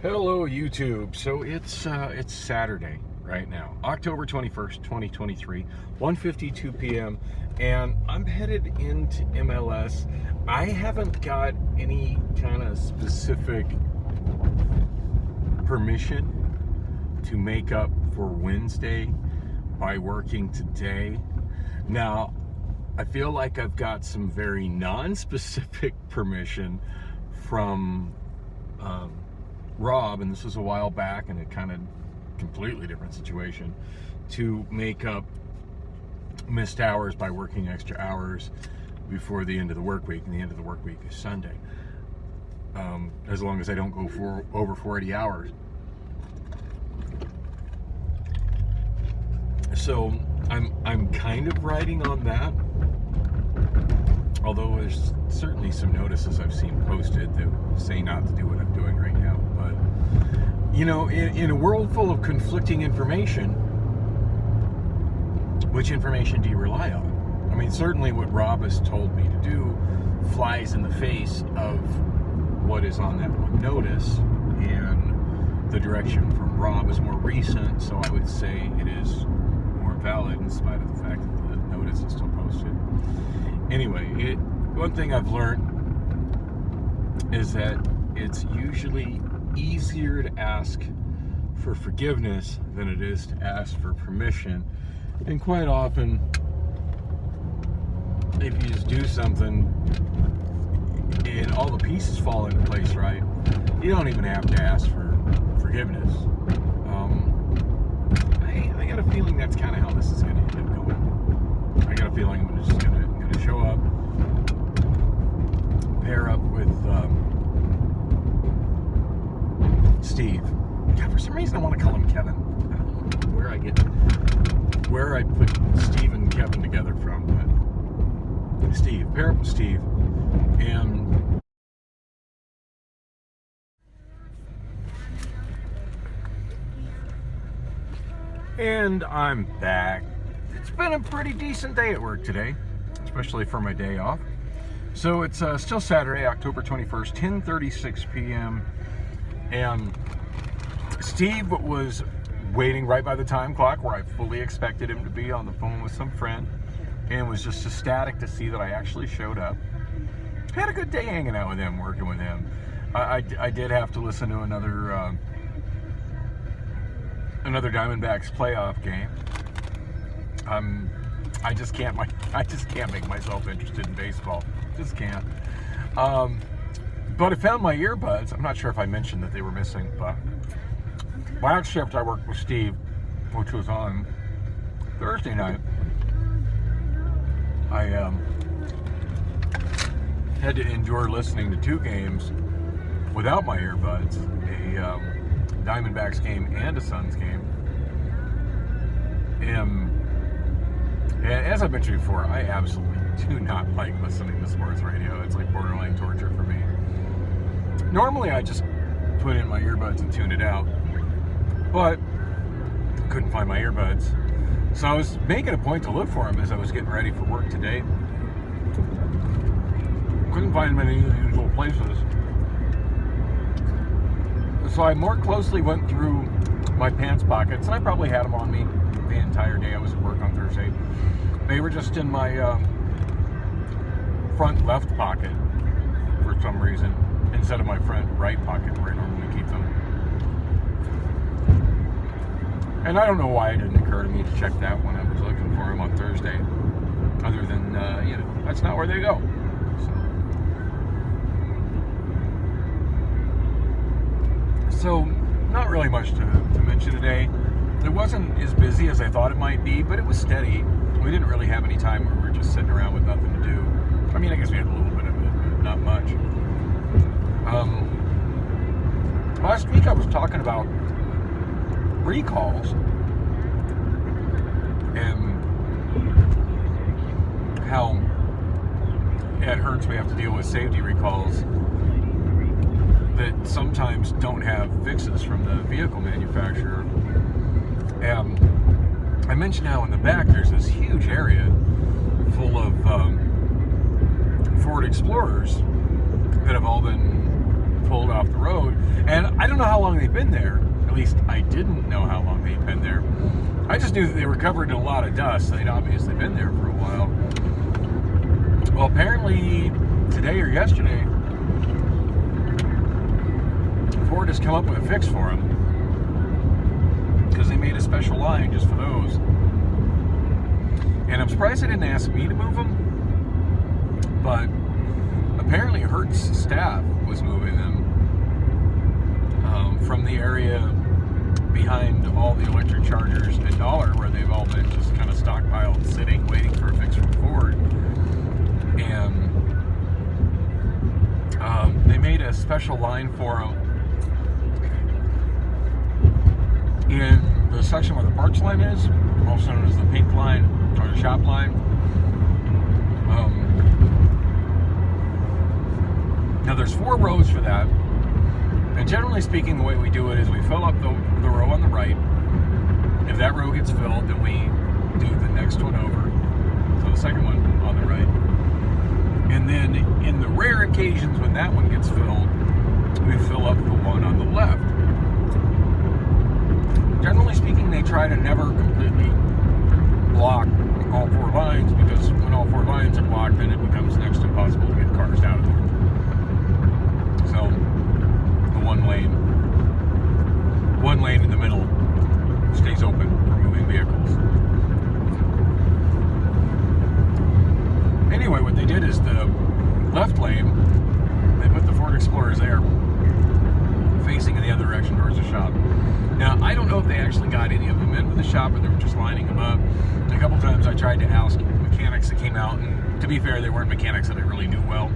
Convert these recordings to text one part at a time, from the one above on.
Hello YouTube. So it's Saturday right now, October 21st, 2023, 1:52 p.m. and I'm headed into MLS. I haven't got any kind of specific permission to make up for Wednesday by working today. Now, I feel like I've got some very non-specific permission from Rob, and this was a while back and a kind of completely different situation, to make up missed hours by working extra hours before the end of the work week, and the end of the work week is Sunday. As long as I don't go for over 40 hours. So I'm kind of riding on that. Although there's certainly some notices I've seen posted that say not to do what I'm doing right now. But, you know, in a world full of conflicting information, which information do you rely on? I mean, certainly what Rob has told me to do flies in the face of what is on that one notice, and the direction from Rob is more recent, so I would say it is more valid in spite of the fact that the notice is still posted. Anyway, one thing I've learned is that it's usually easier to ask for forgiveness than it is to ask for permission. And quite often, if you just do something and all the pieces fall into place right, you don't even have to ask for forgiveness. I got a feeling that's kind of how this is going to end up going. I got a feeling I'm just going to show up, pair up with Steve. God, for some reason I want to call him Kevin. I don't know where I put Steve and Kevin together from, but Steve, pair up with Steve, and I'm back. It's been a pretty decent day at work today, especially for my day off. So it's still Saturday, October 21st, 10:36 p.m. And Steve was waiting right by the time clock where I fully expected him to be on the phone with some friend, and was just ecstatic to see that I actually showed up. Had a good day hanging out with him, working with him. I did have to listen to another Diamondbacks playoff game. I just can't make myself interested in baseball. Just can't. But I found my earbuds. I'm not sure if I mentioned that they were missing, but last shift I worked with Steve, which was on Thursday night. I had to endure listening to two games without my earbuds, a Diamondbacks game and a Suns game. As I mentioned before, I absolutely do not like listening to sports radio. It's like borderline torture for me. Normally I just put in my earbuds and tune it out, but couldn't find my earbuds. So I was making a point to look for them as I was getting ready for work today. Couldn't find them in any usual places. So I more closely went through my pants pockets, and I probably had them on me the entire day I was at work on Thursday. They were just in my front left pocket for some reason, instead of my front right pocket where I normally keep them. And I don't know why it didn't occur to me to check that when I was looking for them on Thursday, other than, that's not where they go. So not really much to mention today. It wasn't as busy as I thought it might be, but it was steady. We didn't really have any time where we were just sitting around with nothing to do. I mean, I guess we had a little bit of it, but not much. Last week I was talking about recalls and how it hurts we have to deal with safety recalls that sometimes don't have fixes from the vehicle manufacturer. I mentioned how in the back there's this huge area full of Ford Explorers that have all been pulled off the road. And I don't know how long they've been there. At least I didn't know how long they'd been there. I just knew that they were covered in a lot of dust. They'd obviously been there for a while. Well, apparently today or yesterday, Ford has come up with a fix for them, because they made a special line just for those. And I'm surprised they didn't ask me to move them, but apparently Hertz staff was moving them from the area behind all the electric chargers at Dollar, where they've all been just kind of stockpiled, sitting, waiting for a fix from Ford. And they made a special line for them in the section where the parts line is, also known as the pink line or the shop line. Now there's 4 rows for that, and generally speaking, the way we do it is we fill up the row on the right. If that row gets filled, then we do the next one over, so the second one on the right. And then in the rare occasions when that one gets filled, we fill up the one on the left. Generally speaking, they try to never completely block all 4 lines, because when all 4 lines are blocked, then it becomes next to impossible to get cars out of there. So the one lane in the middle stays open for moving vehicles. Anyway, what they did is the left lane, they put the Ford Explorers there, facing in the other direction towards the shop. Now, I don't know if they actually got any of them into the shop, or they were just lining them up. A couple times I tried to ask mechanics that came out, and to be fair, they weren't mechanics that I really knew well.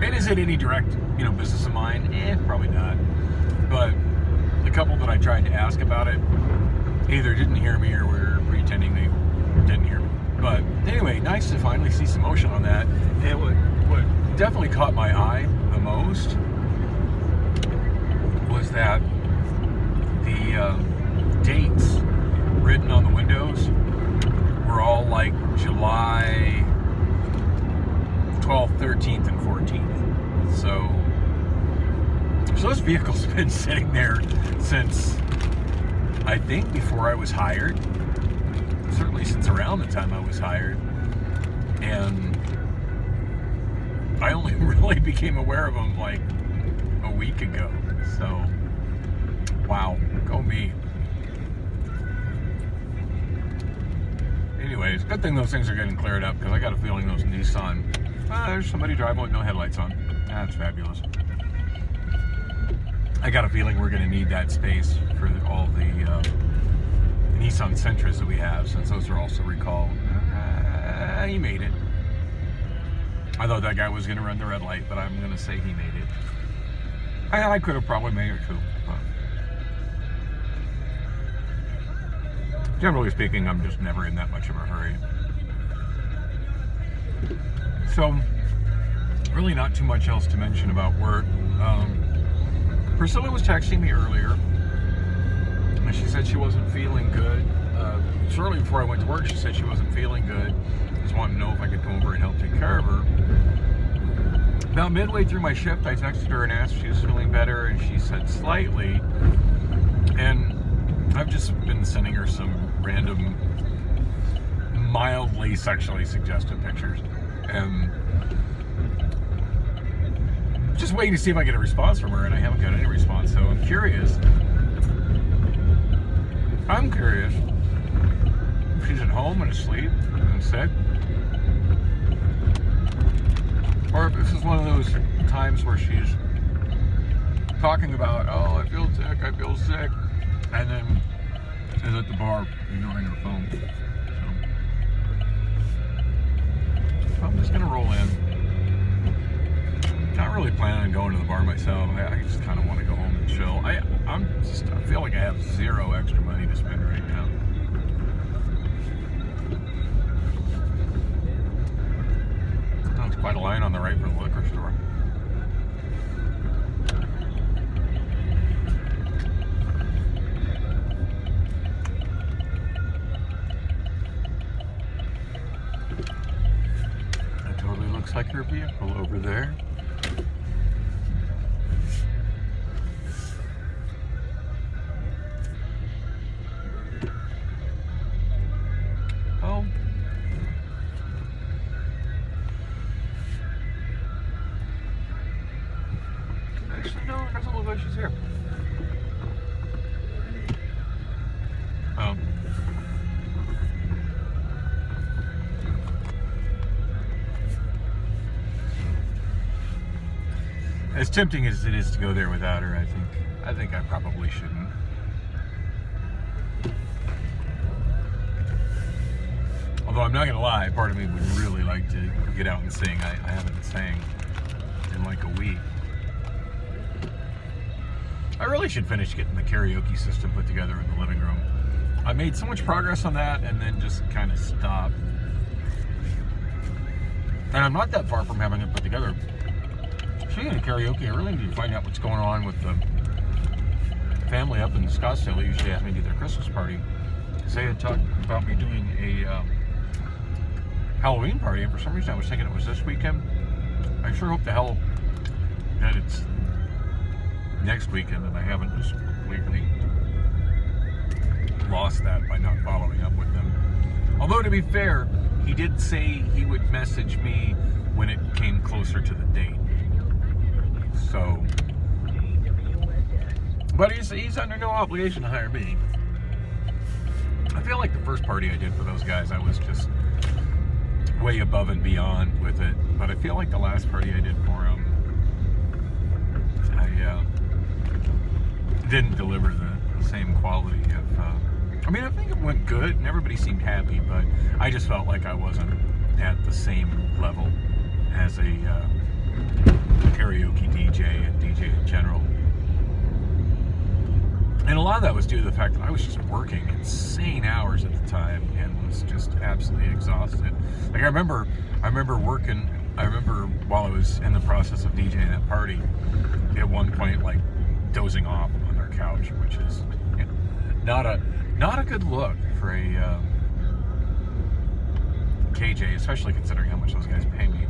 And is it any direct, business of mine? Probably not. But the couple that I tried to ask about it either didn't hear me or were pretending they didn't hear me. But anyway, nice to finally see some motion on that. And what definitely caught my eye the most was that the dates written on the windows were all like July 12th, 13th, and 14th. So those vehicles have been sitting there since, I think, before I was hired. Certainly since around the time I was hired. And I only really became aware of them like a week ago. So, wow, go me. Anyways, good thing those things are getting cleared up, because I got a feeling those Nissan, there's somebody driving with no headlights on. That's fabulous. I got a feeling we're going to need that space for all the Nissan Sentras that we have, since those are also recalled. He made it. I thought that guy was going to run the red light, but I'm going to say he made it. I could have probably made it too. But generally speaking, I'm just never in that much of a hurry. So, really not too much else to mention about work. Priscilla was texting me earlier, and she said she wasn't feeling good. Shortly before I went to work, she said she wasn't feeling good. Just wanted to know if I could come over and help take care of her. About midway through my shift, I texted her and asked if she was feeling better, and she said slightly. And I've just been sending her some random, mildly sexually suggestive pictures. And just waiting to see if I get a response from her, and I haven't got any response, so I'm curious. If she's at home and asleep and sick, or if this is one of those times where she's talking about, oh, I feel sick, and then is at the bar ignoring her phone. So I'm just gonna roll in. Not really planning on going to the bar myself. I just kind of want to go home and chill. I feel like I have zero extra money to spend right now. Oh, it's quite a line on the right for the liquor store. That totally looks like her vehicle over there. Doesn't look like she's here. As tempting as it is to go there without her, I think I probably shouldn't. Although I'm not gonna lie, part of me would really like to get out and sing. I haven't sang in like a week. I really should finish getting the karaoke system put together in the living room. I made so much progress on that and then just kind of stopped. And I'm not that far from having it put together. Speaking of karaoke, I really need to find out what's going on with the family up in Scottsdale. They usually ask me to do their Christmas party. Because they had talked about me doing a Halloween party, and for some reason I was thinking it was this weekend. I sure hope the hell that it's next weekend and I haven't just completely lost that by not following up with them. Although, to be fair, he did say he would message me when it came closer to the date. So, but he's under no obligation to hire me. I feel like the first party I did for those guys, I was just way above and beyond with it. But I feel like the last party I did for him, I didn't deliver the same quality of. I mean, I think it went good and everybody seemed happy, but I just felt like I wasn't at the same level as a karaoke DJ and DJ in general. And a lot of that was due to the fact that I was just working insane hours at the time and was just absolutely exhausted. Like I remember while I was in the process of DJing that party, at one point like dozing off on their couch, which is not a good look for a KJ, especially considering how much those guys pay me.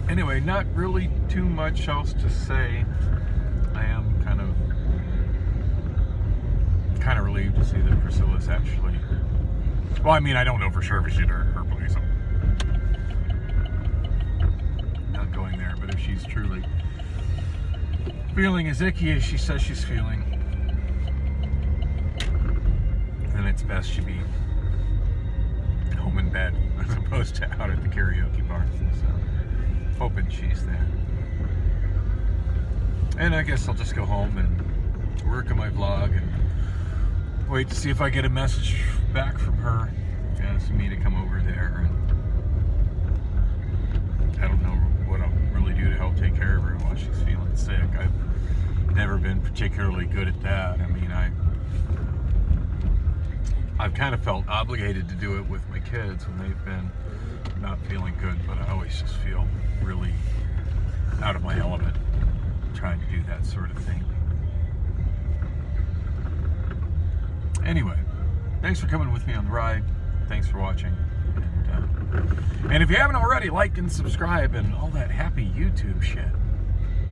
Anyway, not really too much else to say. I am kind of relieved to see that Priscilla's actually. Well, I mean, I don't know for sure if she's at her place. I'm not going there, but if she's truly feeling as icky as she says she's feeling, then it's best she be home in bed as opposed to out at the karaoke bar. So, hoping she's there. And I guess I'll just go home and work on my vlog and wait to see if I get a message back from her asking me to come over there. And I don't know what I'll really do to help take care of her while she's feeling sick. I've never been particularly good at that. I mean, I've kind of felt obligated to do it with my kids when they've been not feeling good, but I always just feel really out of my element trying to do that sort of thing. Anyway, thanks for coming with me on the ride. Thanks for watching. And if you haven't already, like and subscribe and all that happy YouTube shit.